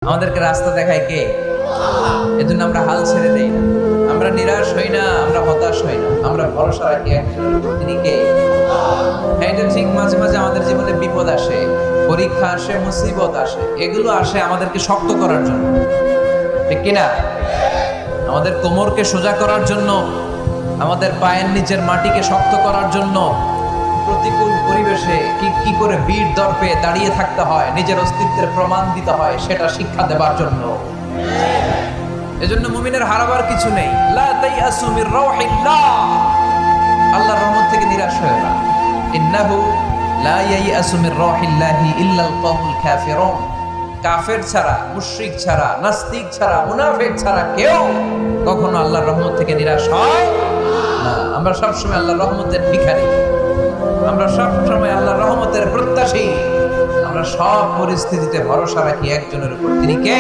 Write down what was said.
আমাদেরকে রাস্তা দেখায় কে? এজন্য আমরা হাল ছেড়ে দেই না, আমরা নিরাশ হই না, আমরা হতাশ হই না, আমরা ভরসা রাখি একজনের উপর, তিনি কে? হ্যাঁ, এটা ঠিক, মাঝে মাঝে আমাদের জীবনে বিপদ আসে, পরীক্ষা আসে, মুসিবত আসে, এগুলো আসে আমাদেরকে শক্ত করার জন্য, ঠিক কিনা? আমাদের কোমরকে সোজা করার জন্য, আমাদের পায়ের নিচের মাটিকে শক্ত করার জন্য। প্রতিকূল পরিবেশে কি করে বীর দর্পে দাঁড়িয়ে থাকতে হয়, নিজের অস্তিত্বের প্রমাণ দিতে হয়, সেটা শিক্ষা দেবার জন্য। এজন্য মুমিনের হারাবার কিছু নেই। লা তাইয়াসু মির রাউহিল্লাহ, আল্লাহর রহমত থেকে নিরাশ হয় না। ইন্নাহু লা ইয়াইয়াসু মির রাউহিল্লাহি ইল্লাল কওমুল কাফিরুন, কাফের ছাড়া, মুশরিক ছাড়া, নাস্তিক ছাড়া, মুনাফিক ছাড়া কেউ কখনো আল্লাহর রহমত থেকে নিরাশ হয় না। আমরা সবসময় আল্লাহর রহমতের ভিখারি, আমরা সবসময় আল্লাহর রহমতের প্রত্যাশী, আমরা সব পরিস্থিতিতে ভরসা রাখি একজনের উপর, তিনি কে?